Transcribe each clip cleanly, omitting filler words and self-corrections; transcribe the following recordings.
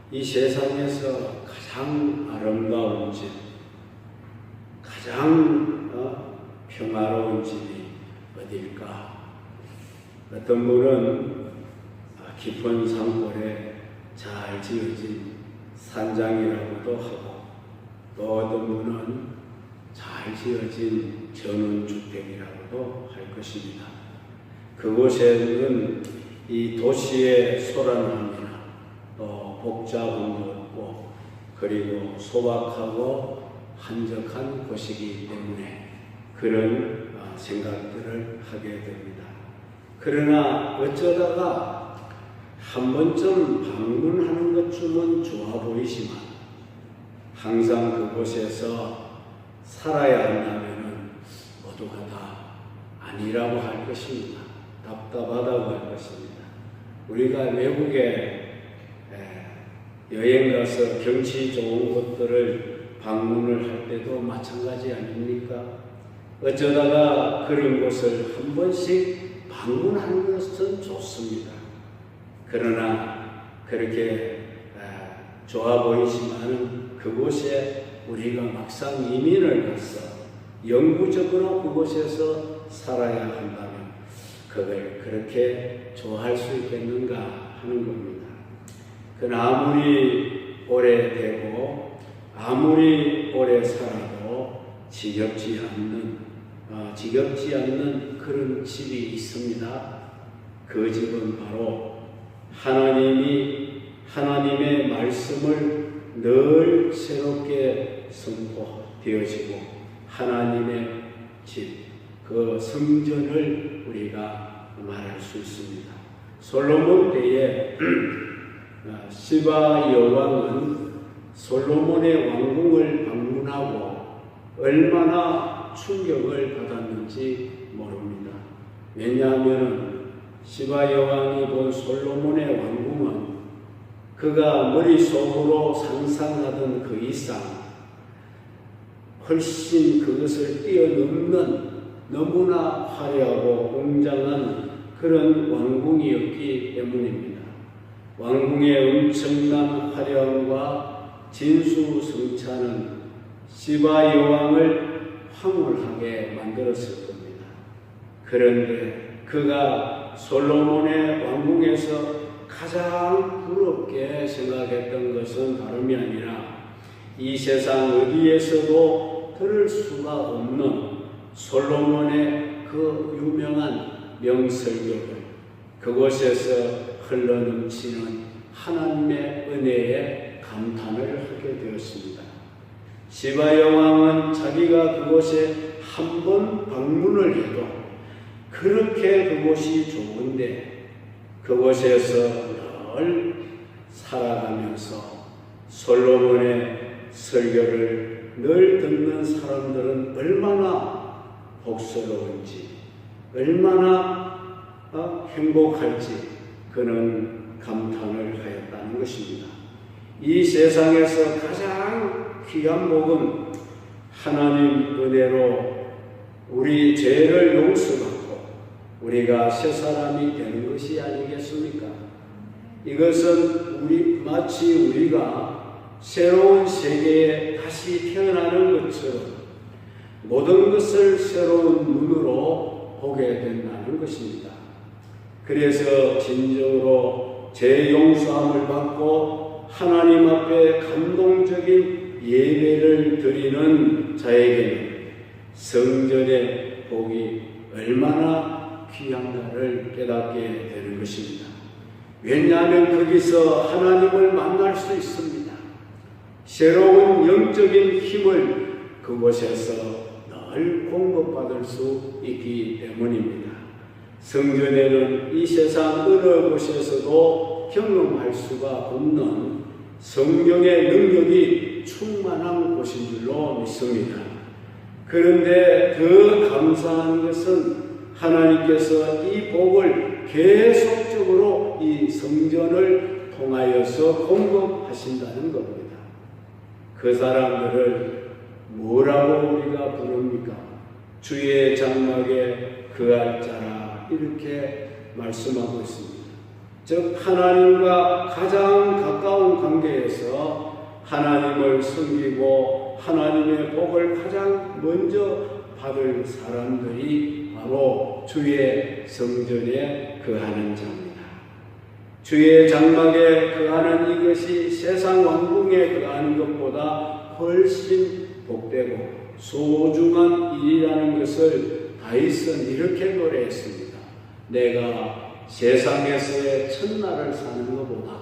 이 세상에서 가장 아름다운 집, 가장 평화로운 집이 어딜까? 어떤 분은 깊은 산골에 잘 지어진 산장이라고도 하고, 또 어떤 분은 잘 지어진 전원주택이라고도 할 것입니다. 그곳에는 이 도시의 소란함이나 또 복잡한 것 없고, 그리고 소박하고 한적한 곳이기 때문에 그런 생각들을 하게 됩니다. 그러나 어쩌다가 한 번쯤 방문하는 것쯤은 좋아 보이지만 항상 그곳에서 살아야 한다면 모두가 다 아니라고 할 것입니다. 답답하다고 할 것입니다. 우리가 외국에 여행 가서 경치 좋은 곳들을 방문을 할 때도 마찬가지 아닙니까? 어쩌다가 그런 곳을 한 번씩 방문하는 것은 좋습니다. 그러나 그렇게 좋아 보이지만은 그곳에 우리가 막상 이민을 가서 영구적으로 그곳에서 살아야 한다면 그걸 그렇게 좋아할 수 있겠는가 하는 겁니다. 그러나 아무리 오래되고 아무리 오래 살아도 지겹지 않는 그런 집이 있습니다. 그 집은 바로 하나님의 말씀을 늘 새롭게 선포되어지고 하나님의 집, 그 성전을 우리가 말할 수 있습니다. 솔로몬 때에 시바 여왕은 솔로몬의 왕궁을 방문하고 얼마나 충격을 받았는지 모릅니다. 왜냐하면 시바 여왕이 본 솔로몬의 왕궁은 그가 머릿속으로 상상하던 그 이상 훨씬 그것을 뛰어넘는 너무나 화려하고 웅장한 그런 왕궁이었기 때문입니다. 왕궁의 엄청난 화려함과 진수성찬은 시바 여왕을 황홀하게 만들었을 겁니다. 그런데 그가 솔로몬의 왕궁에서 가장 부럽게 생각했던 것은 다름이 아니라 이 세상 어디에서도 들을 수가 없는 솔로몬의 그 유명한 명설교를 그곳에서 흘러넘치는 하나님의 은혜에 감탄을 하게 되었습니다. 시바 여왕은 자기가 그곳에 한 번 방문을 해도 그렇게 그곳이 좋은데 그곳에서 늘 살아가면서 솔로몬의 설교를 늘 듣는 사람들은 얼마나 복스러운지 얼마나 행복할지 그는 감탄을 하였다는 것입니다. 이 세상에서 가장 귀한 복은 하나님 은혜로 우리 죄를 용서받고 우리가 새 사람이 되는 것이 아니겠습니까? 이것은 마치 우리가 새로운 세계에 다시 태어나는 것처럼 모든 것을 새로운 눈으로 보게 된다는 것입니다. 그래서 진정으로 죄 용서함을 받고 하나님 앞에 감동적인 예배를 드리는 자에게는 성전의 복이 얼마나 귀한가를 깨닫게 되는 것입니다. 왜냐하면 거기서 하나님을 만날 수 있습니다. 새로운 영적인 힘을 그곳에서 늘 공급받을 수 있기 때문입니다. 성전에는 이 세상 어느 곳에서도 경험할 수가 없는 성령의 능력이 충만한 곳인 줄로 믿습니다. 그런데 더 감사한 것은 하나님께서 이 복을 계속적으로 이 성전을 통하여서 공급하신다는 겁니다. 그 사람들을 뭐라고 우리가 부릅니까? 주의 장막에 거할 자라 이렇게 말씀하고 있습니다. 즉 하나님과 가장 가까운 관계에서 하나님을 섬기고 하나님의 복을 가장 먼저 받을 사람들이 바로 주의 성전에 거하는 자입니다. 주의 장막에 거하는 이것이 세상 왕궁에 거하는 것보다 훨씬 복되고 소중한 일이라는 것을 다윗은 이렇게 노래했습니다. 내가 세상에서의 첫날을 사는 것보다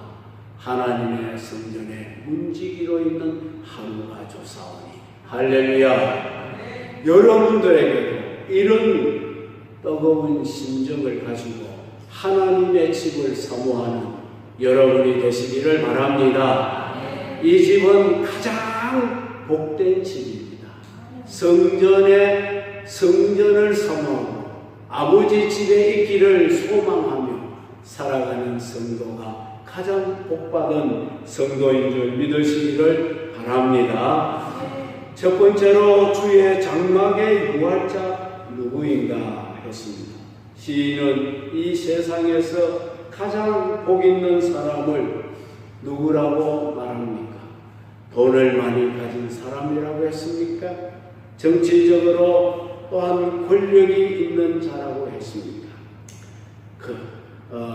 하나님의 성전에 문지기로 있는 하루가 좋사오니. 할렐루야. 여러분들에게도 이런 뜨거운 심정을 가지고 하나님의 집을 사모하는 여러분이 되시기를 바랍니다. 이 집은 가장 복된 집입니다. 성전을 사모하고 아버지 집에 있기를 소망하며 살아가는 성도가 가장 복받은 성도인 줄 믿으시기를 바랍니다. 첫 번째로 주의 장막의 유할자 누구인가 했습니다. 시인은 이 세상에서 가장 복 있는 사람을 누구라고 말합니까? 돈을 많이 가진 사람이라고 했습니까? 정치적으로 또한 권력이 있는 자라고 했습니다.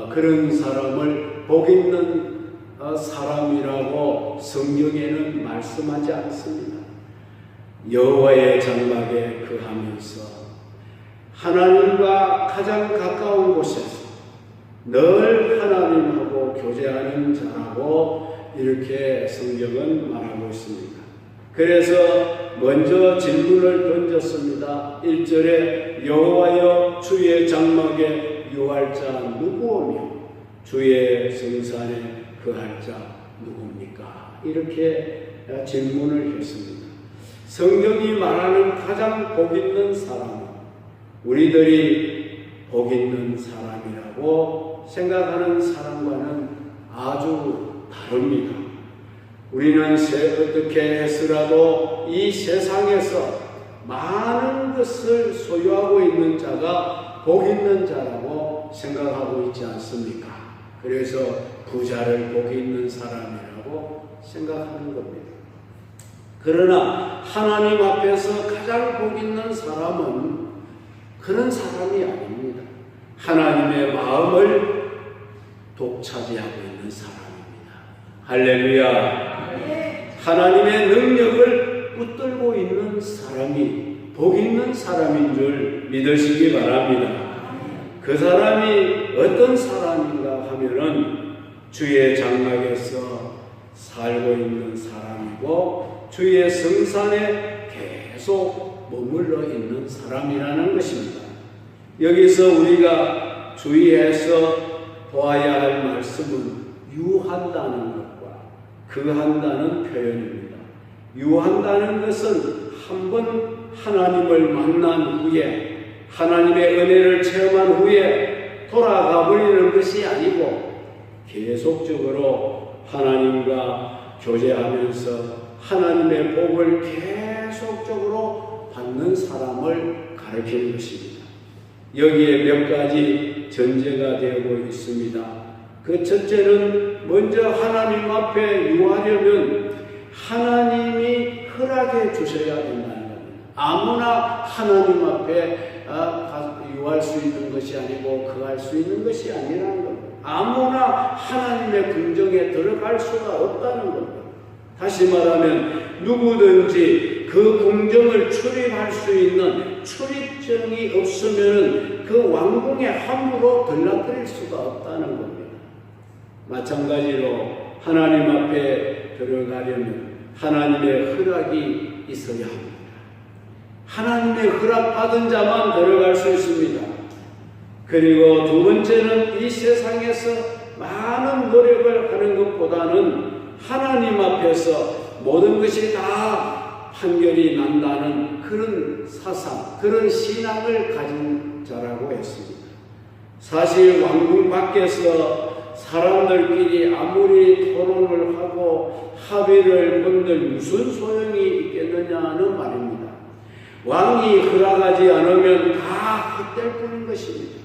그런 사람을 복 있는 사람이라고 성경에는 말씀하지 않습니다. 여호와의 장막에 거하면서 하나님과 가장 가까운 곳에서 늘 하나님하고 교제하는 자라고 이렇게 성경은 말하고 있습니다. 그래서 먼저 질문을 던졌습니다. 1절에 여호와여 주의 장막에 유할 자 누구오며 주의 성산에 거할 자 누굽니까? 이렇게 질문을 했습니다. 성경이 말하는 가장 복 있는 사람은 우리들이 복 있는 사람이라고 생각하는 사람과는 아주 다릅니다. 우리는 어떻게 해서라도 이 세상에서 많은 것을 소유하고 있는 자가 복 있는 자라고 생각하고 있지 않습니까? 그래서 부자를 복 있는 사람이라고 생각하는 겁니다. 그러나 하나님 앞에서 가장 복 있는 사람은 그런 사람이 아닙니다. 하나님의 마음을 독차지하고 있는 사람입니다. 할렐루야. 하나님의 능력을 붙들고 있는 사람이 복 있는 사람인 줄 믿으시기 바랍니다. 그 사람이 어떤 사람인가 하면은 주의 장막에서 살고 있는 사람이고 주의 성산에 계속 머물러 있는 사람이라는 것입니다. 여기서 우리가 주의해서 보아야 할 말씀은 유한다는 것과 거한다는 표현입니다. 유한다는 것은 한번 하나님을 만난 후에 하나님의 은혜를 체험한 후에 돌아가 버리는 것이 아니고 계속적으로 하나님과 교제하면서 하나님의 복을 계속적으로 받는 사람을 가르치는 것입니다. 여기에 몇 가지 전제가 되고 있습니다. 그 첫째는 먼저 하나님 앞에 유하려면 하나님이 허락해 주셔야 된다는 겁니다. 아무나 하나님 앞에 유할 수 있는 것이 아니고 거할 수 있는 것이 아니라는 겁니다. 아무나 하나님의 궁정에 들어갈 수가 없다는 겁니다. 다시 말하면 누구든지 그 궁정을 출입할 수 있는 출입증이 없으면 그 왕궁에 함부로 들락거릴 수가 없다는 겁니다. 마찬가지로 하나님 앞에 들어가려면 하나님의 허락이 있어야 합니다. 하나님의 허락받은 자만 들어갈 수 있습니다. 그리고 두 번째는 이 세상에서 많은 노력을 하는 것보다는 하나님 앞에서 모든 것이 다 판결이 난다는 그런 사상, 그런 신앙을 가진 자라고 했습니다. 사실 왕궁 밖에서 사람들끼리 아무리 토론을 하고 합의를 본들 무슨 소용이 있겠느냐는 말입니다. 왕이 허락하지 않으면 다 헛될 뿐인 것입니다.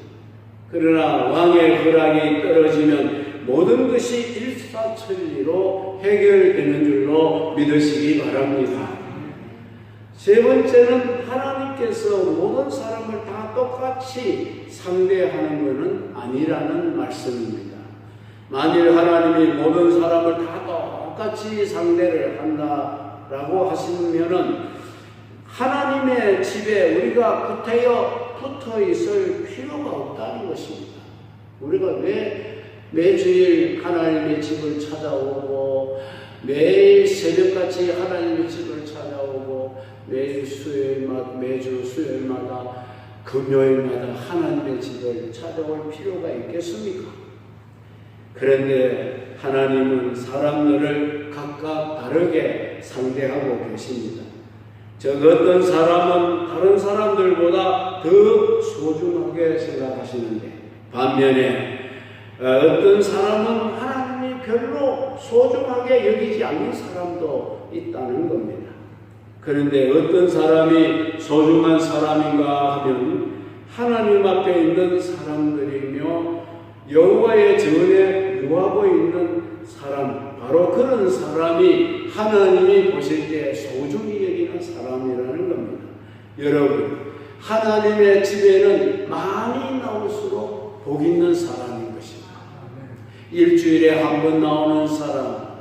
그러나 왕의 허락이 떨어지면 모든 것이 일사천리로 해결되는 줄로 믿으시기 바랍니다. 세 번째는 하나님께서 모든 사람을 다 똑같이 상대하는 것은 아니라는 말씀입니다. 만일 하나님이 모든 사람을 다 똑같이 상대를 한다라고 하시면은 하나님의 집에 우리가 구태여 붙어 있을 필요가 없다는 것입니다. 우리가 왜 매주일 하나님의 집을 찾아오고 매일 새벽같이 하나님의 집을 찾아오고 매주 수요일마다 금요일마다 하나님의 집을 찾아올 필요가 있겠습니까? 그런데 하나님은 사람들을 각각 다르게 상대하고 계십니다. 어떤 사람은 다른 사람들보다 더 소중하게 생각하시는데 반면에 어떤 사람은 하나님이 별로 소중하게 여기지 않는 사람도 있다는 겁니다. 그런데 어떤 사람이 소중한 사람인가 하면 하나님 앞에 있는 사람들이며 여호와의 전에 유하고 있는 사람, 바로 그런 사람이 하나님이 보실 때 소중히 여기는 사람이라는 겁니다. 여러분, 하나님의 집에는 많이 나올수록 복 있는 사람인 것입니다. 일주일에 한 번 나오는 사람,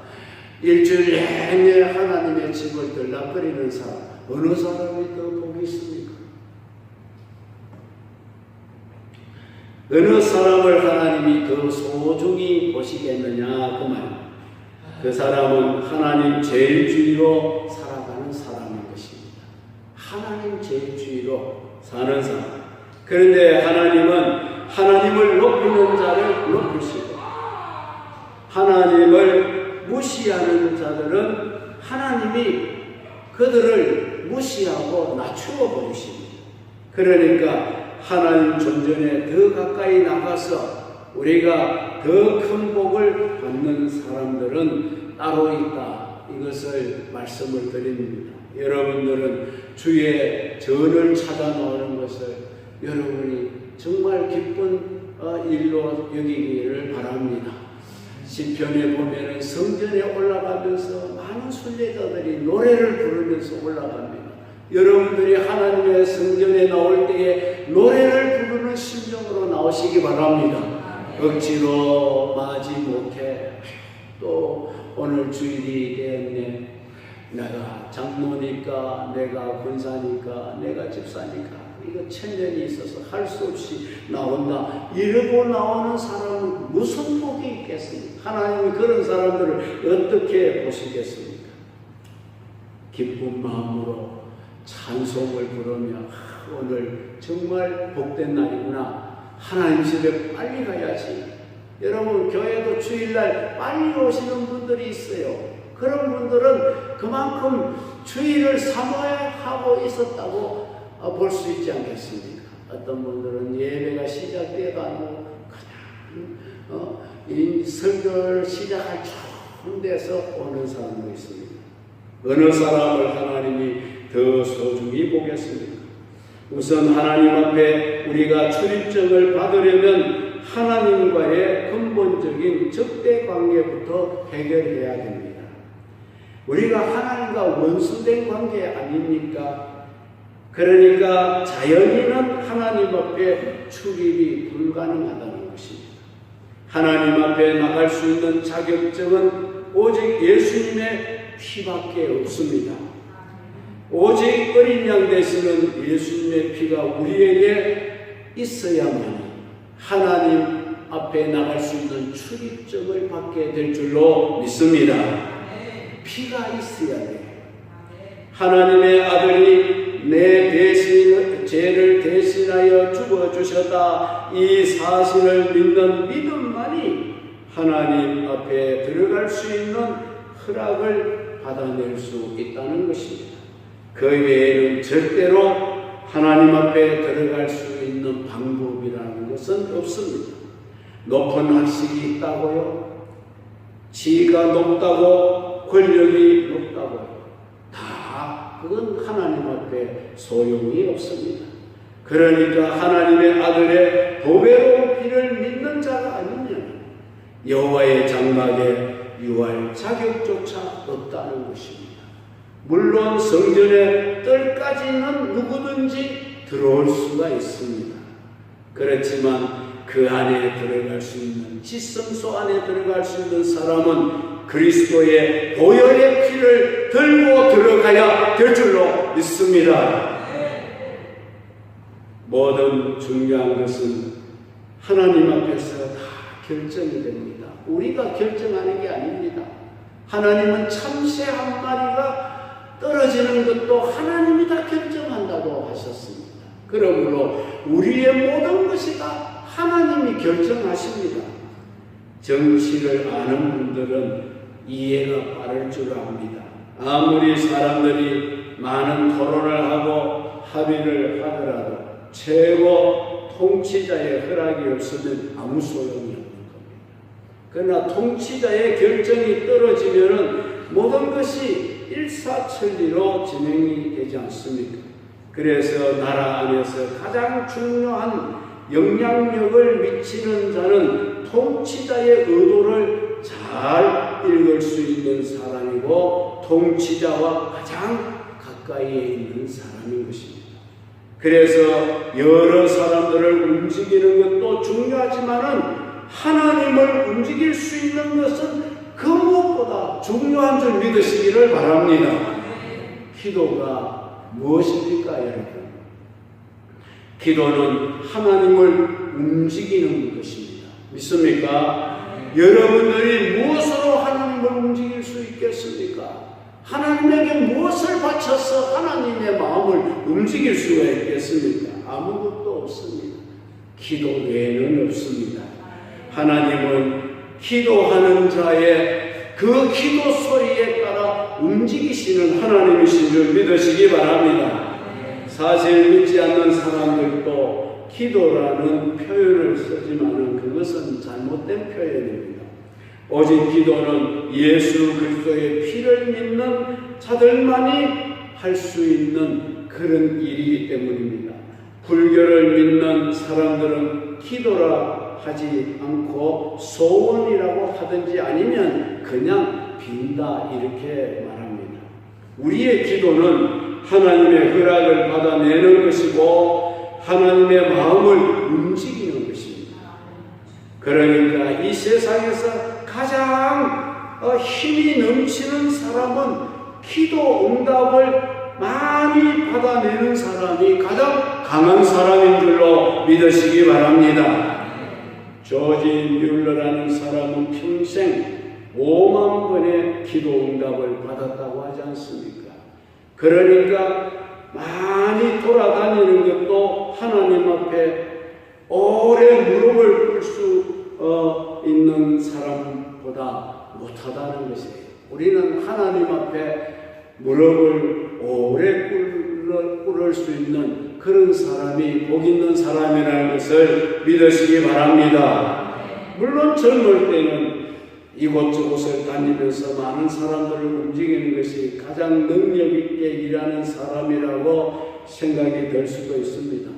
일주일 내내 하나님의 집을 들락거리는 사람, 어느 사람이 더 복이 있습니까? 어느 사람을 하나님이 더 소중히 보시겠느냐 그 말. 그 사람은 하나님 제일주의로 살아가는 사람인 것입니다. 하나님 제일주의로 사는 사람. 그런데 하나님은 하나님을 높이는 자를 높이시고 하나님을 무시하는 자들은 하나님이 그들을 무시하고 낮추어 버리십니다. 그러니까 하나님 존전에 더 가까이 나가서 우리가 더 큰 복을 받는 사람들은 따로 있다. 이것을 말씀을 드립니다. 여러분들은 주의 전을 찾아 나오는 것을 여러분이 정말 기쁜 일로 여기기를 바랍니다. 시편에 보면은 성전에 올라가면서 많은 순례자들이 노래를 부르면서 올라갑니다. 여러분들이 하나님의 성전에 나올 때에 노래를 부르는 심정으로 나오시기 바랍니다. 억지로 마지 못해 또 오늘 주일이 되었네. 내가 장로니까 내가 권사니까 내가 집사니까 이거 천년이 있어서 할 수 없이 나온다. 이러고 나오는 사람은 무슨 복이 있겠습니까? 하나님이 그런 사람들을 어떻게 보시겠습니까? 기쁜 마음으로 찬송을 부르며 오늘 정말 복된 날이구나. 하나님 집에 빨리 가야지. 여러분 교회도 주일날 빨리 오시는 분들이 있어요. 그런 분들은 그만큼 주일을 사모하고 있었다고 볼 수 있지 않겠습니까? 어떤 분들은 예배가 시작돼도 않고 그냥 이 설교를 시작할 쯤 돼서 오는 사람도 있습니다. 어느 사람을 하나님이 더 소중히 보겠습니까? 우선 하나님 앞에 우리가 출입증을 받으려면 하나님과의 근본적인 적대 관계부터 해결해야 됩니다. 우리가 하나님과 원수된 관계 아닙니까? 그러니까 자연인은 하나님 앞에 출입이 불가능하다는 것입니다. 하나님 앞에 나갈 수 있는 자격증은 오직 예수님의 피밖에 없습니다. 오직 어린 양 되시는 예수님의 피가 우리에게 있어야만 하나님 앞에 나갈 수 있는 출입증을 받게 될 줄로 믿습니다. 피가 있어야 돼요. 하나님의 아들이 내 대신 죄를 대신하여 죽어주셨다. 이 사실을 믿는 믿음만이 하나님 앞에 들어갈 수 있는 허락을 받아낼 수 있다는 것입니다. 그 외에는 절대로 하나님 앞에 들어갈 수 있는 방법이라는 것은 없습니다. 높은 학식이 있다고요? 지위가 높다고? 권력이 높다고요? 다 그건 하나님 앞에 소용이 없습니다. 그러니까 하나님의 아들의 보배로운 피를 믿는 자가 아니면 여호와의 장막에 유할 자격조차 없다는 것입니다. 물론 성전의 뜰까지는 누구든지 들어올 수가 있습니다. 그렇지만 그 안에 들어갈 수 있는, 지성소 안에 들어갈 수 있는 사람은 그리스도의 보혈의 피를 들고 들어가야 될 줄로 믿습니다. 모든 중요한 것은 하나님 앞에서 다 결정이 됩니다. 우리가 결정하는 게 아닙니다. 하나님은 참새 한 마리가 떨어지는 것도 하나님이 다 결정한다고 하셨습니다. 그러므로 우리의 모든 것이 다 하나님이 결정하십니다. 정치를 아는 분들은 이해가 빠를 줄 압니다. 아무리 사람들이 많은 토론을 하고 합의를 하더라도 최고 통치자의 허락이 없으면 아무 소용이 없는 겁니다. 그러나 통치자의 결정이 떨어지면 모든 것이 일사천리로 진행이 되지 않습니까? 그래서 나라 안에서 가장 중요한 영향력을 미치는 자는 통치자의 의도를 잘 읽을 수 있는 사람이고 통치자와 가장 가까이에 있는 사람인 것입니다. 그래서 여러 사람들을 움직이는 것도 중요하지만은 하나님을 움직일 수 있는 것은 그 무엇보다 중요한 줄 믿으시기를 바랍니다. 기도가 무엇입니까, 여러분? 기도는 하나님을 움직이는 것입니다. 믿습니까? 여러분들이 무엇으로 하나님을 움직일 수 있겠습니까? 하나님에게 무엇을 바쳐서 하나님의 마음을 움직일 수가 있겠습니까? 아무것도 없습니다. 기도 외에는 없습니다. 하나님은 기도하는 자의 그 기도 소리에 따라 움직이시는 하나님이신 줄 믿으시기 바랍니다. 사실 믿지 않는 사람들도 기도라는 표현을 쓰지만 그것은 잘못된 표현입니다. 오직 기도는 예수 그리스도의 피를 믿는 자들만이 할 수 있는 그런 일이기 때문입니다. 불교를 믿는 사람들은 기도라 하지 않고 소원이라고 하든지 아니면 그냥 빈다 이렇게 말합니다. 우리의 기도는 하나님의 허락을 받아내는 것이고 하나님의 마음을 움직이는 것입니다. 그러니까 이 세상에서 가장 힘이 넘치는 사람은 기도 응답을 많이 받아내는 사람이 가장 강한 사람인 줄로 믿으시기 바랍니다. 조지 뮬러라는 사람은 평생 5만 번의 기도 응답을 받았다고 하지 않습니까? 그러니까 많이 돌아다니는 것도 하나님 앞에 오래 무릎을 꿇을 수 있는 사람보다 못하다는 것이에요. 우리는 하나님 앞에 무릎을 오래 꿇을 수 있는 그런 사람이 복 있는 사람이라는 것을 믿으시기 바랍니다. 물론 젊을 때는 이곳저곳을 다니면서 많은 사람들을 움직이는 것이 가장 능력 있게 일하는 사람이라고 생각이 될 수도 있습니다.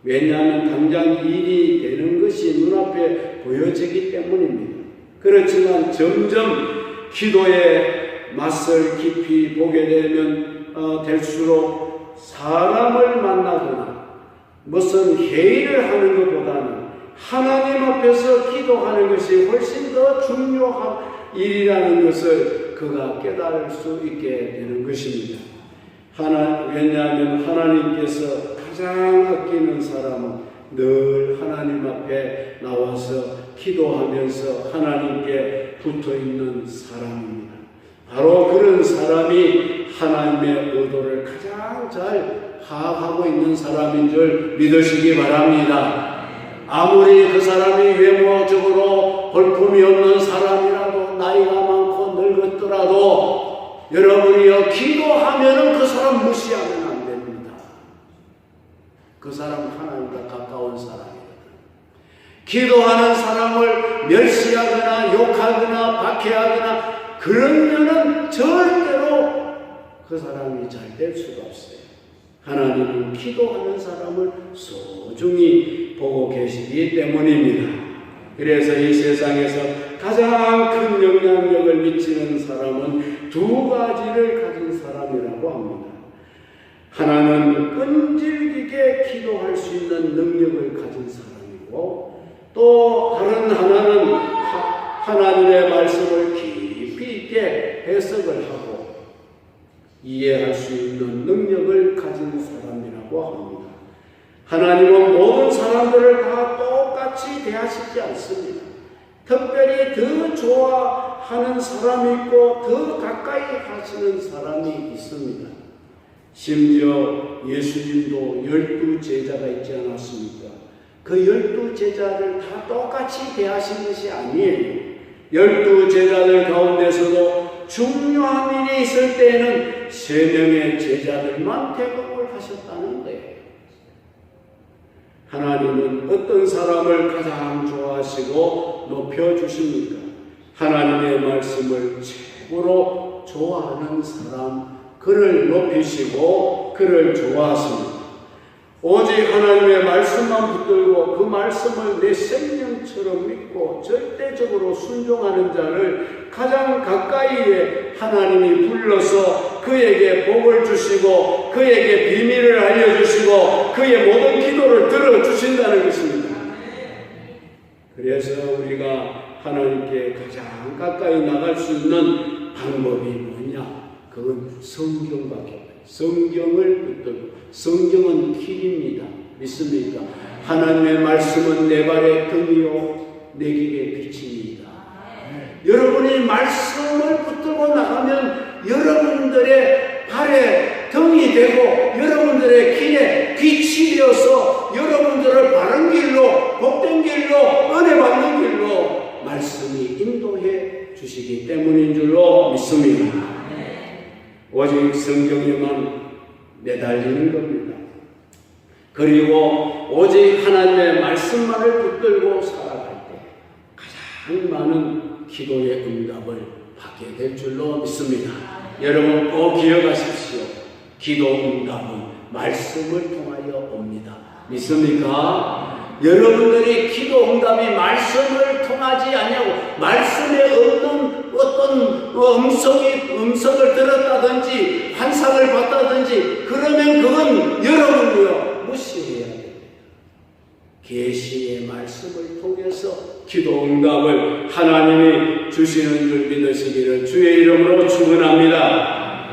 왜냐하면 당장 일이 되는 것이 눈앞에 보여지기 때문입니다. 그렇지만 점점 기도의 맛을 깊이 보게 되면 될수록 사람을 만나거나 무슨 회의를 하는 것보다는 하나님 앞에서 기도하는 것이 훨씬 더 중요한 일이라는 것을 그가 깨달을 수 있게 되는 것입니다. 왜냐하면 하나님께서 가장 아끼는 사람은 늘 하나님 앞에 나와서 기도하면서 하나님께 붙어있는 사람입니다. 바로 그런 사람이 하나님의 의도를 가장 잘 파악하고 있는 사람인 줄 믿으시기 바랍니다. 아무리 그 사람이 외모적으로 볼품이 없는 사람이라도 나이가 많고 늙었더라도 여러분이요 기도하면은 그 사람 무시하면 안 됩니다. 그 사람은 하나님과 가까운 사람이거든. 기도하는 사람을 멸시하거나 욕하거나 박해하거나 그러면은 절대로 그 사람이 잘 될 수가 없어요. 하나님은 기도하는 사람을 소중히 보고 계시기 때문입니다. 그래서 이 세상에서 가장 큰 영향력을 미치는 사람은 두 가지를 가진 사람이라고 합니다. 하나는 끈질기게 기도할 수 있는 능력을 가진 사람이고, 또 다른 하나는 하나님의 말씀을 깊이 있게 해석을 하고 이해할 수 있는 능력을 가진 사람이라고 합니다. 하나님은 모든 사람들을 다 똑같이 대하시지 않습니다. 특별히 더 좋아하는 사람이 있고 더 가까이 하시는 사람이 있습니다. 심지어 예수님도 12제자가 있지 않았습니까? 그 12제자를 다 똑같이 대하신 것이 아니에요. 12제자들 가운데서도 중요한 일이 있을 때에는 3명의 제자들만 대접을 하셨다는 거예요. 하나님은 어떤 사람을 가장 좋아하시고 높여주십니까? 하나님의 말씀을 최고로 좋아하는 사람, 그를 높이시고 그를 좋아하십니다. 오직 하나님의 말씀만 붙들고 그 말씀을 내 생명처럼 믿고 절대적으로 순종하는 자를 가장 가까이에 하나님이 불러서 그에게 복을 주시고 그에게 비밀을 알려주시고 그의 모든 기도를 들어주신다는 것입니다. 그래서 우리가 하나님께 가장 가까이 나갈 수 있는 방법이 뭐냐? 그건 성경밖에 없어요. 성경을 붙들고, 성경은 길입니다. 믿습니까? 하나님의 말씀은 내 발의 등이요 내 길의 빛입니다. 여러분이 말씀을 붙들고 나가면 여러분들의 발에 등이 되고 여러분들의 길에 빛이 되어서 여러분들을 바른 길로, 복된 길로, 은혜 받는 길로 말씀이 인도해 주시기 때문인 줄로 믿습니다. 오직 성경에만 매달리는 겁니다. 그리고 오직 하나님의 말씀만을 붙들고 살아갈 때 가장 많은 기도의 응답을 받게 될 줄로 믿습니다. 여러분 꼭 기억하십시오. 기도 응답은 말씀을 통하여 옵니다. 믿습니까? 여러분들이 기도 응답이 말씀을 통하지 않냐고, 말씀에 없는 어떤 음성을 들었다든지 환상을 봤다든지 그러면 그건 여러분이요 무시해야 돼요. 계시의 말씀을 통해서 기도 응답을 하나님이 주시는 줄 믿으시기를 주의 이름으로 축원합니다.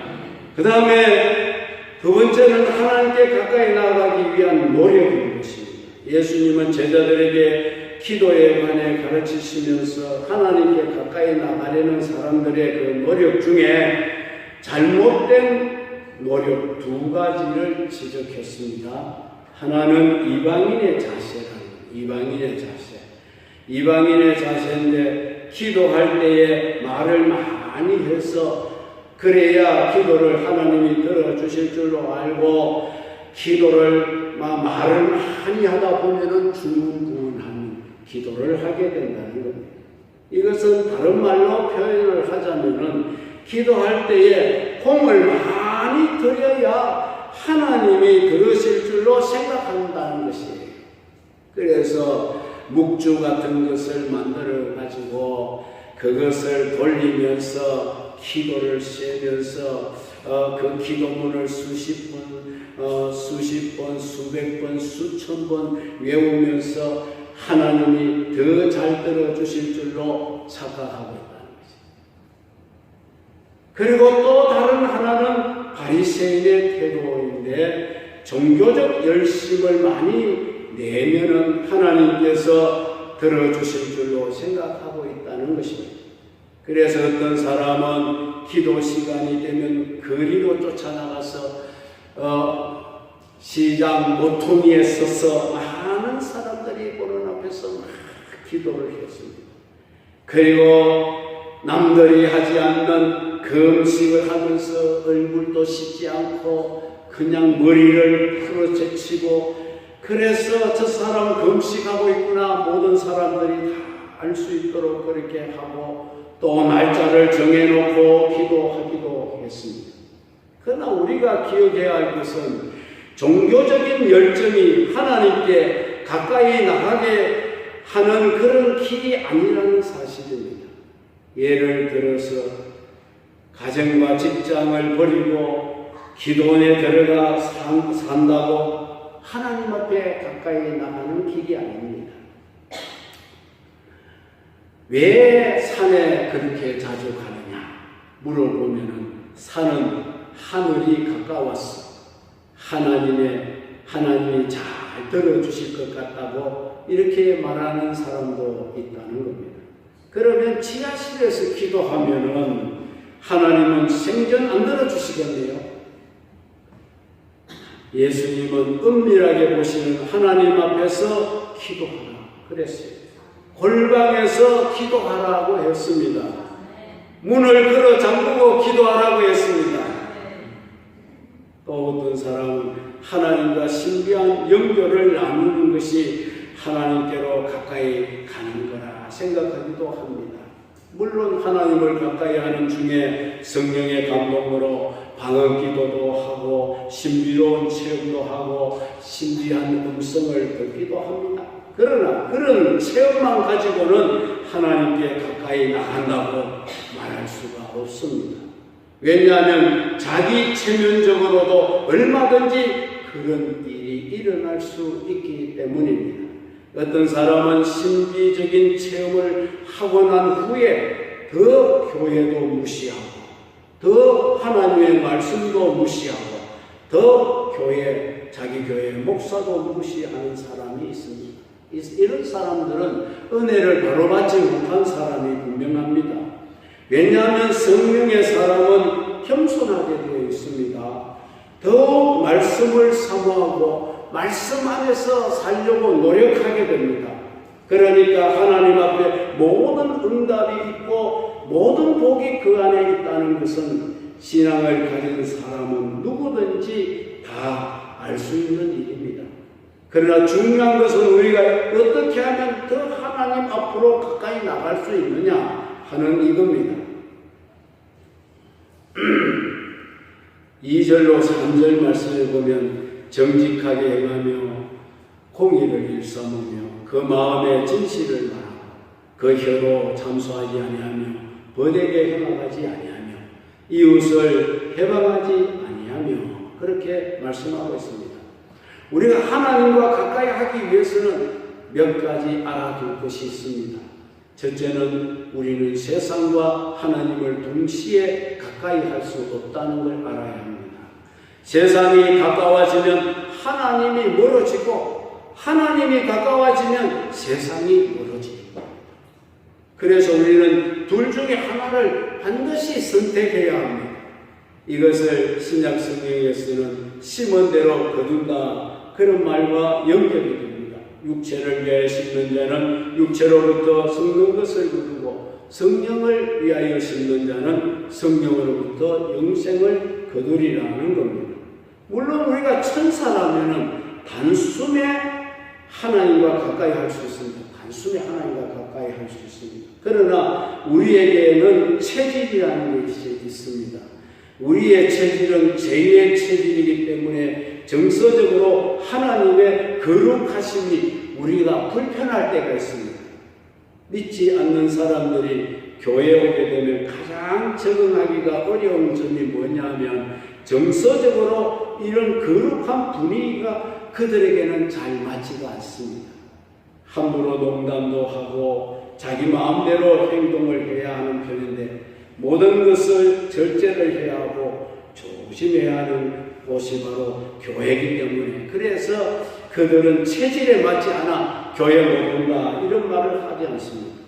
그 다음에 두 번째는 하나님께 가까이 나아가기 위한 노력인 것입니다. 예수님은 제자들에게 기도에 관해 가르치시면서 하나님께 가까이 나가려는 사람들의 그 노력 중에 잘못된 노력 두 가지를 지적했습니다. 하나는 이방인의 이방인의 자세인데 기도할 때에 말을 많이 해서 그래야 기도를 하나님이 들어주실 줄로 알고 기도를 말을 많이 하다 보면은 중구난한 기도를 하게 된다는 겁니다. 이것은 다른 말로 표현을 하자면은 기도할 때에 공을 많이 들여야 하나님이 들으실 줄로 생각한다는 것이에요. 그래서 묵주 같은 것을 만들어 가지고 그것을 돌리면서 기도를 세면서 그 기도문을 수십 번, 수백 번, 수천 번 외우면서 하나님이 더 잘 들어주실 줄로 착각하고 있다는 것입니다. 그리고 또 다른 하나는 바리새인의 태도인데 종교적 열심을 많이 내면은 하나님께서 들어주실 줄로 생각하고 있다는 것입니다. 그래서 어떤 사람은 기도 시간이 되면 거리로 쫓아나가서 시장 모퉁이에 서서 많은 사람들이 보는 앞에서 막 기도를 했습니다. 그리고 남들이 하지 않는 금식을 하면서 얼굴도 씻지 않고 그냥 머리를 풀어제치고 그래서 저 사람 금식하고 있구나 모든 사람들이 다 알 수 있도록 그렇게 하고 또 날짜를 정해놓고 기도하기도 했습니다. 그러나 우리가 기억해야 할 것은 종교적인 열정이 하나님께 가까이 나가게 하는 그런 길이 아니라는 사실입니다. 예를 들어서 가정과 직장을 버리고 기도원에 들어가 산다고 하나님 앞에 가까이 나가는 길이 아닙니다. 왜 산에 그렇게 자주 가느냐 물어보면은 산은 하늘이 가까웠어. 하나님이 잘 들어주실 것 같다고 이렇게 말하는 사람도 있다는 겁니다. 그러면 지하실에서 기도하면은 하나님은 생전 안 들어주시겠네요. 예수님은 은밀하게 보시는 하나님 앞에서 기도하라 그랬어요. 골방에서 기도하라고 했습니다. 문을 걸어 잠그고 기도하라고 했습니다. 또 어떤 사람은 하나님과 신비한 연결을 나누는 것이 하나님께로 가까이 가는 거라 생각하기도 합니다. 물론 하나님을 가까이 하는 중에 성령의 감동으로 방언 기도도 하고 신비로운 체험도 하고 신비한 음성을 듣기도 합니다. 그러나 그런 체험만 가지고는 하나님께 가까이 나간다고 말할 수가 없습니다. 왜냐하면 자기 체면적으로도 얼마든지 그런 일이 일어날 수 있기 때문입니다. 어떤 사람은 신비적인 체험을 하고 난 후에 더 교회도 무시하고 더 하나님의 말씀도 무시하고 더 자기 교회 목사도 무시하는 사람이 있습니다. 이런 사람들은 은혜를 바로 받지 못한 사람이 분명합니다. 왜냐하면 성령의 사람은 겸손하게 되어 있습니다. 더욱 말씀을 사모하고 말씀 안에서 살려고 노력하게 됩니다. 그러니까 하나님 앞에 모든 응답이 있고 모든 복이 그 안에 있다는 것은 신앙을 가진 사람은 누구든지 다 알 수 있는 일입니다. 그러나 중요한 것은 우리가 어떻게 하면 더 하나님 앞으로 가까이 나갈 수 있느냐 하는 이겁니다. 2절로 3절 말씀을 보면 정직하게 행하며 공의를 일삼으며 그 마음에 진실을 말하고 그 혀로 참소하지 아니하며 벗에게 행하지 아니하며 이웃을 해방하지 아니하며 그렇게 말씀하고 있습니다. 우리가 하나님과 가까이 하기 위해서는 몇 가지 알아둘 것이 있습니다. 첫째는 우리는 세상과 하나님을 동시에 가까이 할 수 없다는 걸 알아야 합니다. 세상이 가까워지면 하나님이 멀어지고 하나님이 가까워지면 세상이 멀어집니다. 그래서 우리는 둘 중에 하나를 반드시 선택해야 합니다. 이것을 신약 성경에서는 심은 대로 거둔다 그런 말과 연결이 됩니다. 육체를 위하여 심는 자는 육체로부터 썩는 것을 거두고 성령을 위하여 심는 자는 성령으로부터 영생을 거두리라는 겁니다. 물론 우리가 천사라면은 단숨에 하나님과 가까이 할 수 있습니다. 단숨에 하나님과 가까이 할 수 있습니다. 그러나 우리에게는 체질이라는 것이 있습니다. 우리의 체질은 죄의 체질이기 때문에 정서적으로 하나님의 거룩하심이 우리가 불편할 때가 있습니다. 믿지 않는 사람들이 교회에 오게 되면 가장 적응하기가 어려운 점이 뭐냐면 정서적으로 이런 거룩한 분위기가 그들에게는 잘 맞지가 않습니다. 함부로 농담도 하고 자기 마음대로 행동을 해야 하는 편인데 모든 것을 절제를 해야 하고 조심해야 하는 곳이 바로 교회이기 때문에 그래서 그들은 체질에 맞지 않아 교회 못 온다 이런 말을 하지 않습니다.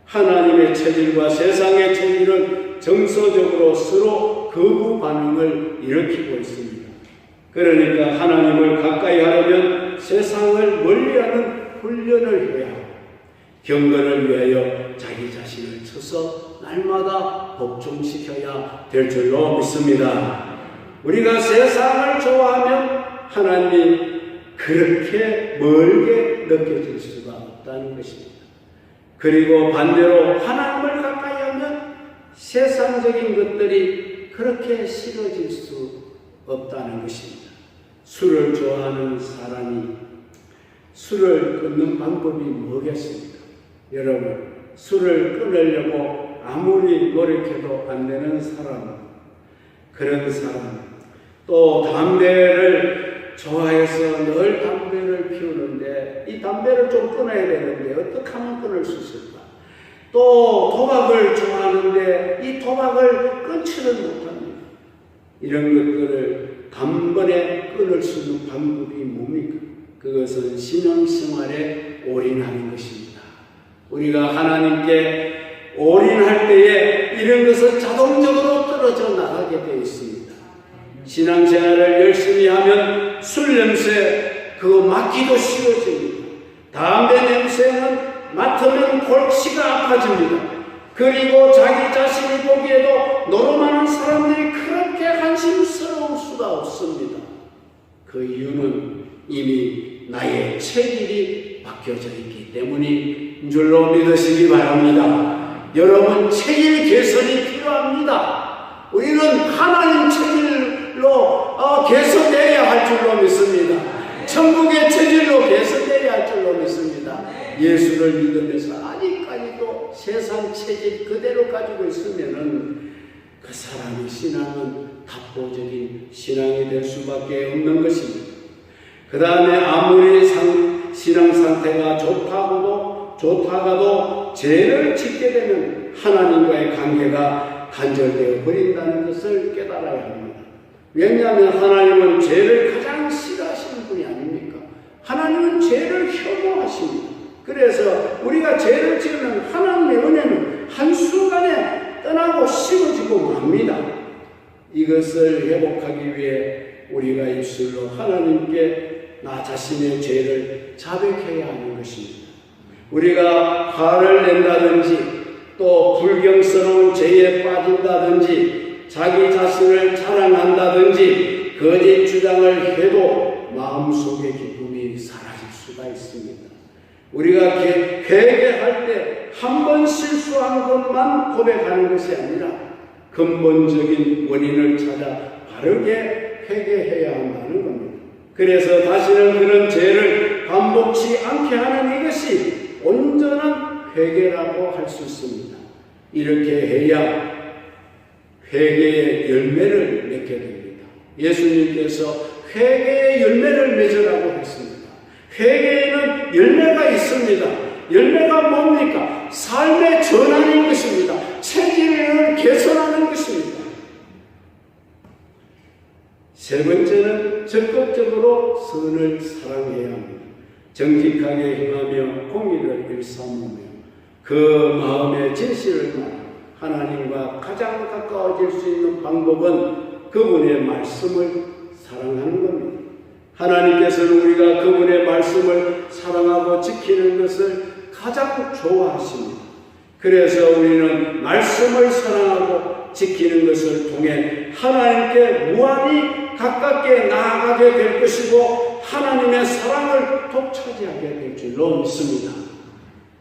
하나님의 체질과 세상의 체질은 정서적으로 서로 거부 반응을 일으키고 있습니다. 그러니까 하나님을 가까이 하려면 세상을 멀리하는 훈련을 해야 하고 경건을 위하여 자기 자신을 쳐서 날마다 복종시켜야 될 줄로 믿습니다. 우리가 세상을 좋아하면 하나님이 그렇게 멀게 느껴질 수가 없다는 것입니다. 그리고 반대로 하나님을 가까이 하면 세상적인 것들이 그렇게 싫어질 수 없다는 것입니다. 술을 좋아하는 사람이 술을 끊는 방법이 뭐겠습니까? 여러분, 술을 끊으려고 아무리 노력해도 안 되는 사람, 그런 사람, 또 담배를 좋아해서 늘 담배를 피우는데 이 담배를 좀 끊어야 되는데 어떻게 하면 끊을 수 있을까? 또 도박을 좋아하는데 이 도박을 끊지는 못합니다. 이런 것들을 단번에 끊을 수 있는 방법이 뭡니까? 그것은 신앙생활에 올인하는 것입니다. 우리가 하나님께 올인할 때에 이런 것은 자동적으로 떨어져 나가게 되어 있습니다. 신앙생활을 열심히 하면 술 냄새 그거 맡기도 쉬워집니다. 담배 냄새는 맡으면 골치가 아파집니다. 그리고 자기 자신이 보기에도 노름하는 사람들이 그렇게 한심스러울 수가 없습니다. 그 이유는 이미 나의 체질이 바뀌어져 있기 때문인 줄로 믿으시기 바랍니다. 여러분, 체질 개선이 필요합니다. 우리는 하나님 체질로 개선되어야 할 줄로 믿습니다. 천국의 체질로 개선되어야 할 줄로 믿습니다. 예수를 믿으면서 아직까지도 세상 체질 그대로 가지고 있으면은 그 사람의 신앙은 답보적인 신앙이 될 수밖에 없는 것입니다. 그 다음에 아무리 신앙 상태가 좋다가도 죄를 짓게 되면 하나님과의 관계가 단절되어 버린다는 것을 깨달아야 합니다. 왜냐하면 하나님은 죄를 가장 싫어하시는 분이 아닙니까? 하나님은 죄를 혐오하십니다. 그래서 우리가 죄를 지으면 하나님의 은혜는 한순간에 떠나고 씹어지고 맙니다. 이것을 회복하기 위해 우리가 입술로 하나님께 나 자신의 죄를 자백해야 하는 것입니다. 우리가 화를 낸다든지 또 불경스러운 죄에 빠진다든지 자기 자신을 자랑한다든지 거짓 주장을 해도 마음속의 기쁨이 사라질 수가 있습니다. 우리가 회개할 때 한 번 실수한 것만 고백하는 것이 아니라 근본적인 원인을 찾아 바르게 회개해야 한다는 겁니다. 그래서 다시는 그런 죄를 반복치 않게 하는 이것이 온전한 회개라고 할 수 있습니다. 이렇게 해야 회개의 열매를 맺게 됩니다. 예수님께서 회개의 열매를 맺으라고 했습니다. 회개에는 열매가 있습니다. 열매가 뭡니까? 삶의 전환인 것입니다. 체질을 개선하는 것입니다. 세 번째는 적극적으로 선을 사랑해야 합니다. 정직하게 행하며 공의를 일삼으며 그 마음의 진실을 말하며 하나님과 가장 가까워질 수 있는 방법은 그분의 말씀을 사랑하는 겁니다. 하나님께서는 우리가 그분의 말씀을 사랑하고 지키는 것을 가장 좋아하십니다. 그래서 우리는 말씀을 사랑하고 지키는 것을 통해 하나님께 무한히 가깝게 나아가게 될 것이고 하나님의 사랑을 독차지하게 될 줄로 믿습니다.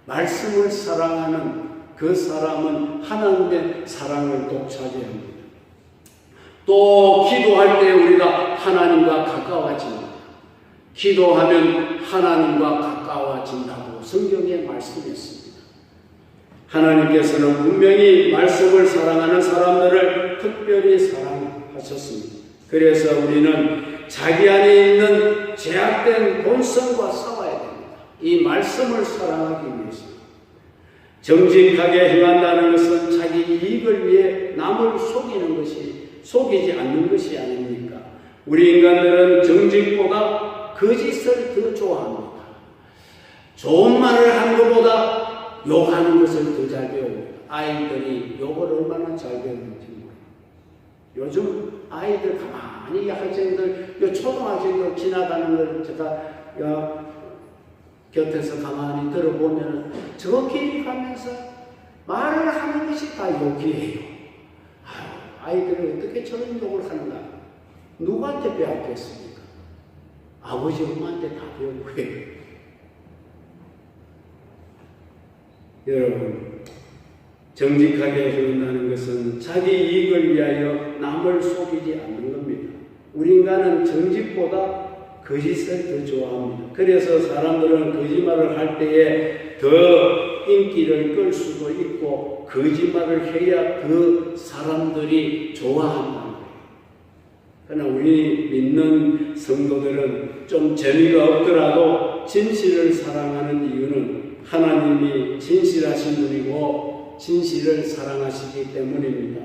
말씀을 사랑하는 그 사람은 하나님의 사랑을 독차지합니다. 또 기도할 때 우리가 하나님과 가까워집니다. 기도하면 하나님과 가까워진다고 성경에 말씀했습니다. 하나님께서는 분명히 말씀을 사랑하는 사람들을 특별히 사랑하셨습니다. 그래서 우리는 자기 안에 있는 제약된 본성과 싸워야 됩니다. 이 말씀을 사랑하기 위해서. 정직하게 행한다는 것은 자기 이익을 위해 남을 속이지 않는 것이 아닙니까? 우리 인간들은 정직보다 거짓을 더 좋아합니다. 좋은 말을 하는 것보다 욕하는 것을 더 잘 배웁니다. 아이들이 욕을 얼마나 잘 배우는지 모릅니다. 요즘 아이들 가만히 학생들, 초등학생들 지나가는 걸 제가 곁에서 가만히 들어보면 저끼리 가면서 말을 하는 것이 다 욕이에요. 아이들은 어떻게 저런 욕을 하는가? 누구한테 배웠겠습니까? 아버지 엄마한테 다 배웠고요. 여러분, 정직하게 행한다는 것은 자기 이익을 위하여 남을 속이지 않는 겁니다. 우리 인간은 정직보다 거짓을 더 좋아합니다. 그래서 사람들은 거짓말을 할 때에 더 인기를 끌 수도 있고 거짓말을 해야 그 사람들이 좋아한다는 거예요. 그러나 우리 믿는 성도들은 좀 재미가 없더라도 진실을 사랑하는 이유는 하나님이 진실하신 분이고 진실을 사랑하시기 때문입니다.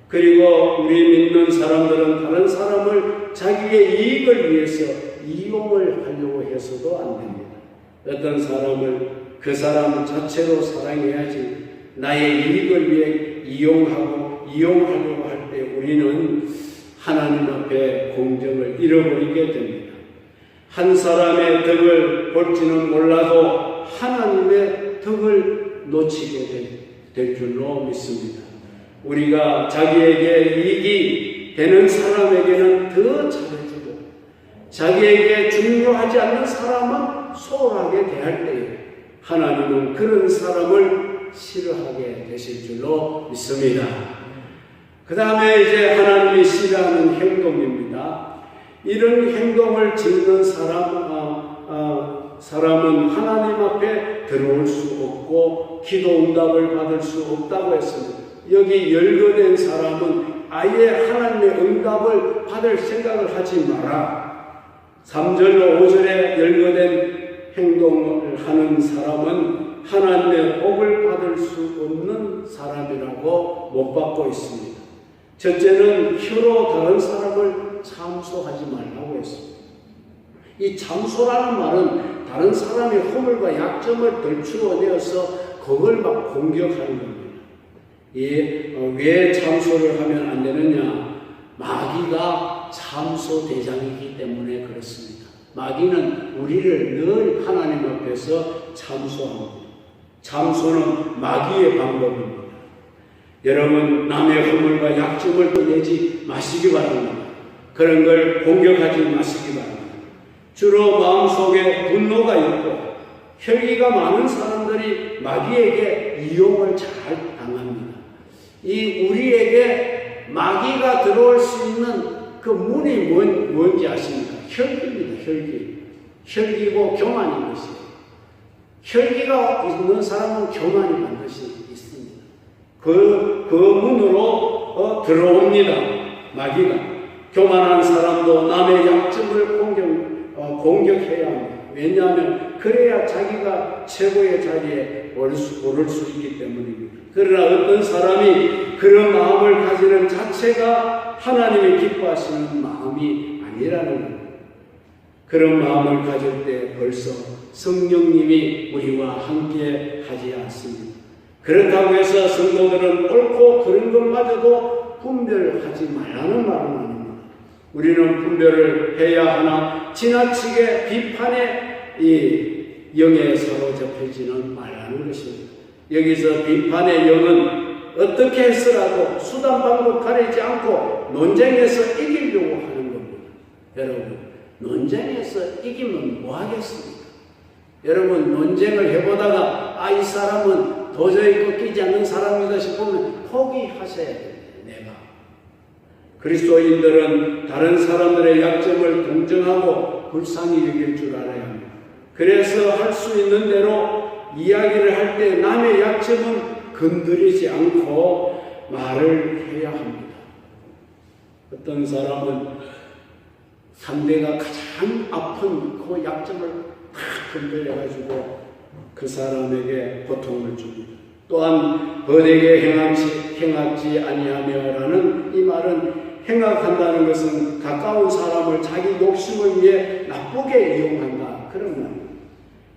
그리고 우리 믿는 사람들은 다른 사람을 자기의 이익을 위해서 이용을 하려고 해서도 안 됩니다. 어떤 사람을 그 사람 자체로 사랑해야지 나의 이익을 위해 이용하려고 할 때 우리는 하나님 앞에 공정을 잃어버리게 됩니다. 한 사람의 덕을 볼지는 몰라도 하나님의 덕을 놓치게 될 줄로 믿습니다. 우리가 자기에게 이익이 되는 사람에게는 더 잘해주고 자기에게 중요하지 않는 사람은 소홀하게 대할 때에 하나님은 그런 사람을 싫어하게 되실 줄로 믿습니다. 그 다음에 이제 하나님이 싫어하는 행동입니다. 이런 행동을 짓는 사람은 하나님 앞에 들어올 수 없고 기도 응답을 받을 수 없다고 했습니다. 여기 열거된 사람은 아예 하나님의 응답을 받을 생각을 하지 마라. 3절로 5절에 열거된 행동을 하는 사람은 하나님의 복을 받을 수 없는 사람이라고 못 받고 있습니다. 첫째는 혀로 다른 사람을 참소하지 말라고 했습니다. 이 참소라는 말은 다른 사람의 허물과 약점을 덜추어내어서 그걸 막 공격하는 겁니다. 왜 참소를 하면 안 되느냐? 마귀가 참소 대장이기 때문에 그렇습니다. 마귀는 우리를 늘 하나님 앞에서 참소합니다. 참소는 마귀의 방법입니다. 여러분, 남의 허물과 약점을 꺼내지 마시기 바랍니다. 그런 걸 공격하지 마시기 바랍니다. 주로 마음속에 분노가 있고 혈기가 많은 사람들이 마귀에게 이용을 잘 당합니다. 이 우리에게 마귀가 들어올 수 있는 그 문이 뭔지 아십니까? 혈기입니다. 혈기고 교만인 것이에요. 혈기가 있는 사람은 교만이 반드시 있습니다. 그 문으로 들어옵니다. 마귀가. 교만한 사람도 남의 약점을 공격해야 합니다. 왜냐하면 그래야 자기가 최고의 자리에 오를 수 있기 때문입니다. 그러나 어떤 사람이 그런 마음을 가지는 자체가 하나님이 기뻐하시는 마음이 아니라는 겁니다. 그런 마음을 가질 때 벌써 성령님이 우리와 함께 하지 않습니다. 그렇다고 해서 성도들은 옳고 그른 것마저도 분별하지 말라는 말은 아닙니다. 우리는 분별을 해야 하나 지나치게 비판의 이 영에 사로잡히지는 말라는 것입니다. 여기서 비판의 영은 어떻게 해서라도 수단 방법 가리지 않고 논쟁에서 이기려고 하는 겁니다. 여러분, 논쟁에서 이기면 뭐 하겠습니까? 여러분, 논쟁을 해보다가 이 사람은 도저히 꺾이지 않는 사람이다 싶으면 포기하셔야 됩니다. 내가. 그리스도인들은 다른 사람들의 약점을 동정하고 불쌍히 여길 줄 알아야 합니다. 그래서 할 수 있는 대로 이야기를 할 때 남의 약점은 건드리지 않고 말을 해야 합니다. 어떤 사람은 상대가 가장 아픈 그 약점을 탁 건드려가지고 그 사람에게 고통을 줍니다. 또한 벌에게 행하지 아니하며라는 이 말은 행악한다는 것은 가까운 사람을 자기 욕심을 위해 나쁘게 이용한다. 그런 말입니다.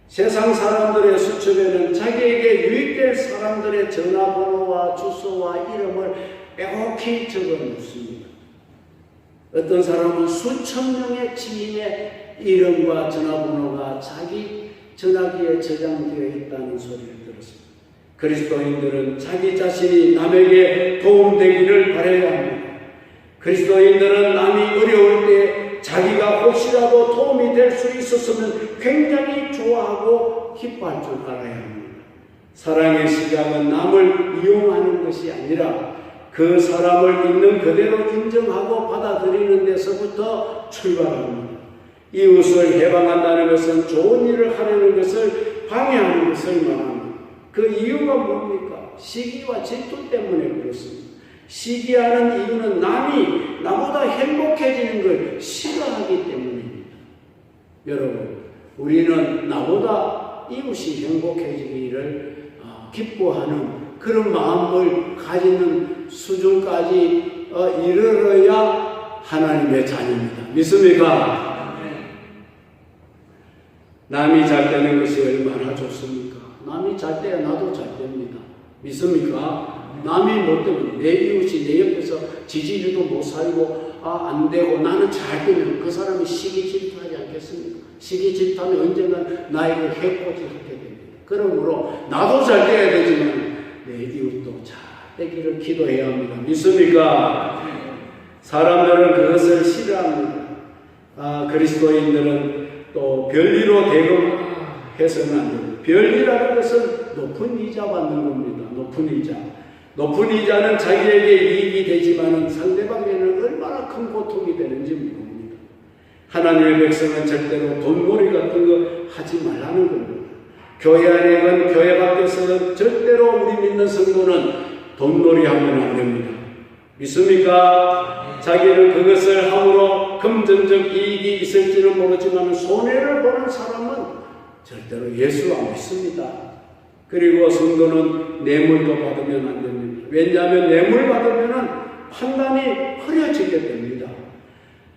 세상 사람들의 수첩에는 자기에게 유익될 사람들의 전화번호와 주소와 이름을 빼곡히 적어 놓습니다. 어떤 사람은 수천 명의 지인의 이름과 전화번호가 자기 전화기에 저장되어 있다는 소리를 들었습니다. 그리스도인들은 자기 자신이 남에게 도움되기를 바라야 합니다. 그리스도인들은 남이 어려울 때 자기가 혹시라도 도움이 될 수 있었으면 굉장히 좋아하고 기뻐할 줄 알아야 합니다. 사랑의 시작은 남을 이용하는 것이 아니라 그 사람을 있는 그대로 인정하고 받아들이는 데서부터 출발합니다. 이웃을 해방한다는 것은 좋은 일을 하려는 것을 방해하는 것을 말합니다. 그 이유가 뭡니까? 시기와 질투 때문에 그렇습니다. 시기하는 이유는 남이 나보다 행복해지는 걸 싫어하기 때문입니다. 여러분, 우리는 나보다 이웃이 행복해지기를 기뻐하는 그런 마음을 가지는 수준까지 이르러야 하나님의 자녀입니다. 믿습니까? 남이 잘 되는 것이 얼마나 좋습니까? 남이 잘 돼야 나도 잘 됩니다. 믿습니까? 남이 못 되면 내 이웃이 내 옆에서 지지리도 못 살고 안 되고 나는 잘 되면 그 사람이 시기 질투하지 않겠습니까? 시기 질투하면 언젠가 나에게 해코지 하게 됩니다. 그러므로 나도 잘 돼야 되지만 내 이웃도 잘 되기를 기도해야 합니다. 믿습니까? 사람들은 그것을 싫어합니다. 그리스도인들은 또 별리로 대금해서는 안 됩니다. 별리라는 것은 높은 이자 받는 겁니다. 높은 이자. 높은 이자는 자기에게 이익이 되지만 상대방에게는 얼마나 큰 고통이 되는지 모릅니다. 하나님의 백성은 절대로 돈벌이 같은 거 하지 말라는 겁니다. 교회 안에건 교회 밖에서는 절대로 우리 믿는 성도는 돈놀이 하면 안 됩니다. 믿습니까? 자기는 그것을 함으로 금전적 이익이 있을지는 모르지만 손해를 보는 사람은 절대로 예수 안 믿습니다. 그리고 성도는 뇌물도 받으면 안 됩니다. 왜냐하면 뇌물 받으면 판단이 흐려지게 됩니다.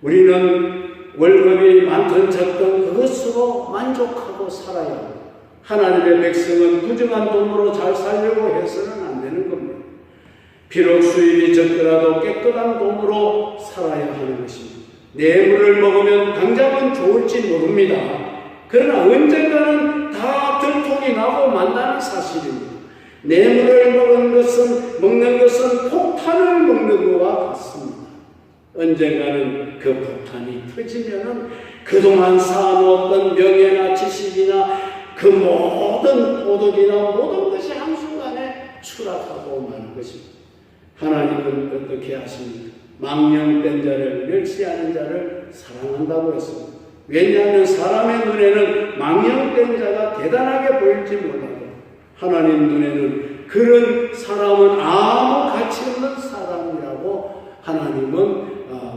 우리는 월급이 많든 적든 그것으로 만족하고 살아야 합니다. 하나님의 백성은 부정한 돈으로 잘 살려고 해서는 안 되는 겁니다. 비록 수입이 적더라도 깨끗한 돈으로 살아야 하는 것입니다. 뇌물을 먹으면 당장은 좋을지 모릅니다. 그러나 언젠가는 다 들통이 나고 만다는 사실입니다. 뇌물을 먹는 것은 폭탄을 먹는 것과 같습니다. 언젠가는 그 폭탄이 터지면은 그동안 쌓아놓았던 명예나 지식이나 그 모든 도덕이나 모든 것이 한순간에 추락하고 마는 것입니다. 하나님은 어떻게 하십니까? 망령된 자를 멸시하는 자를 사랑한다고 했습니다. 왜냐하면 사람의 눈에는 망령된 자가 대단하게 보일지 몰라도 하나님 눈에는 그런 사람은 아무 가치 없는 사람이라고 하나님은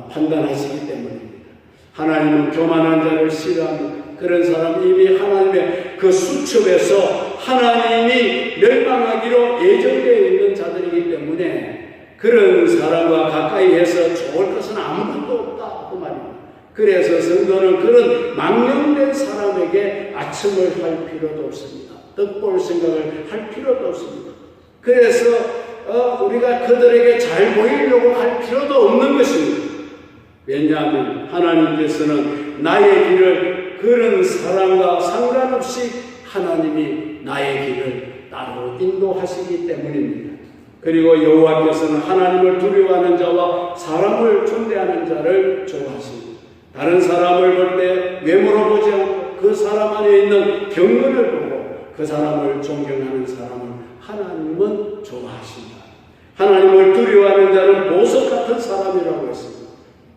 판단하시기 때문입니다. 하나님은 교만한 자를 싫어합니다. 그런 사람 이미 하나님의 그 수첩에서 하나님이 멸망하기로 예정되어 있는 자들이기 때문에 그런 사람과 가까이 해서 좋을 것은 아무것도 없다 그 말입니다. 그래서 성도는 그런 망령된 사람에게 아첨을 할 필요도 없습니다. 덕볼 생각을 할 필요도 없습니다. 그래서 우리가 그들에게 잘 보이려고 할 필요도 없는 것입니다. 왜냐하면 하나님께서는 나의 길을 그런 사람과 상관없이 하나님이 나의 길을 따로 인도하시기 때문입니다. 그리고 여호와께서는 하나님을 두려워하는 자와 사람을 존대하는 자를 좋아하십니다. 다른 사람을 볼 때 외모로 보지 않고 그 사람 안에 있는 경건을 보고 그 사람을 존경하는 사람을 하나님은 좋아하십니다. 하나님을 두려워하는 자는 보석 같은 사람이라고 했습니다.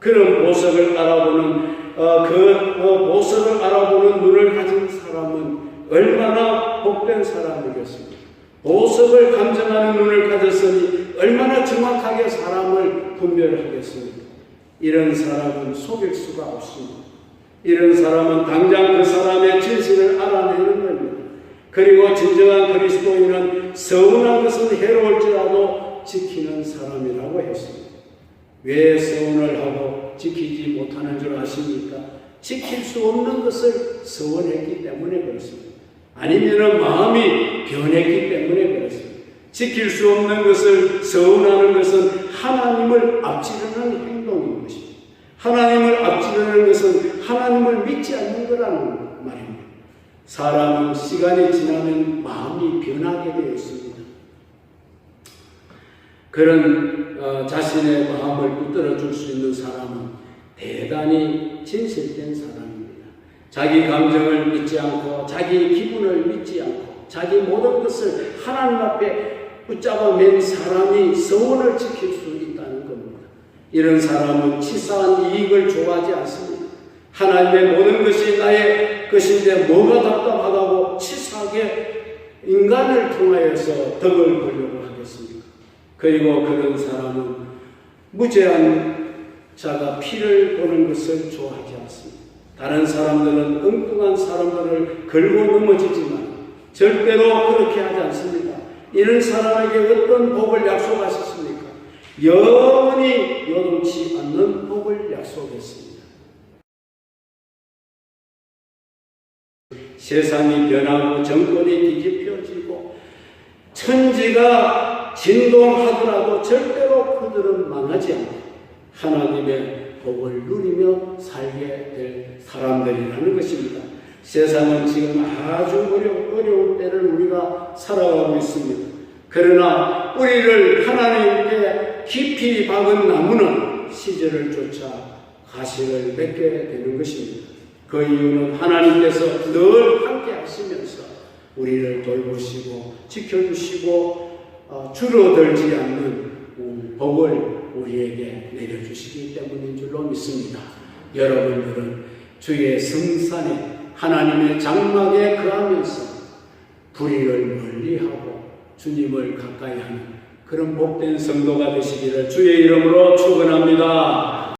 그런 보석을 알아보는 보석을 알아보는 눈을 가진 사람은 얼마나 복된 사람이겠습니까? 보석을 감정하는 눈을 가졌으니 얼마나 정확하게 사람을 분별하겠습니까? 이런 사람은 속일 수가 없습니다. 이런 사람은 당장 그 사람의 진실을 알아내는 겁니다. 그리고 진정한 그리스도인은 서운한 것은 해로울지라도 지키는 사람이라고 했습니다. 왜 서운을 하고 지키지 못하는 줄 아십니까? 지킬 수 없는 것을 서운했기 때문에 그렇습니다. 아니면 마음이 변했기 때문에 그렇습니다. 지킬 수 없는 것을 서운하는 것은 하나님을 앞지르는 행동인 것입니다. 하나님을 앞지르는 것은 하나님을 믿지 않는 거라는 말입니다. 사람은 시간이 지나면 마음이 변하게 되어 있습니다. 그런 자신의 마음을 붙들어 줄 수 있는 사람은 대단히 진실된 사람입니다. 자기 감정을 믿지 않고 자기 기분을 믿지 않고 자기 모든 것을 하나님 앞에 붙잡아 맨 사람이 서원을 지킬 수 있다는 겁니다. 이런 사람은 치사한 이익을 좋아하지 않습니다. 하나님의 모든 것이 나의 것인데 뭐가 답답하다고 치사하게 인간을 통하여서 덕을 보려고 하겠습니까? 그리고 그런 사람은 무죄한 자가 피를 보는 것을 좋아하지 않습니다. 다른 사람들은 엉뚱한 사람들을 걸고 넘어지지만 절대로 그렇게 하지 않습니다. 이런 사람에게 어떤 복을 약속하셨습니까? 영원히 요동치 않는 복을 약속했습니다. 세상이 변하고 정권이 뒤집혀지고 천지가 진동하더라도 절대로 그들은 망하지 않고 하나님의 복을 누리며 살게 될 사람들이라는 것입니다. 세상은 지금 아주 어려운 때를 우리가 살아가고 있습니다. 그러나 우리를 하나님께 깊이 박은 나무는 시절을 쫓아 가시를 맺게 되는 것입니다. 그 이유는 하나님께서 늘 함께 하시면서 우리를 돌보시고 지켜주시고 줄어들지 않는 복을 우리에게 내려주시기 때문인 줄로 믿습니다. 여러분들은 주의 성산에 하나님의 장막에 거하면서 불의를 멀리하고 주님을 가까이 하는 그런 복된 성도가 되시기를 주의 이름으로 축원합니다.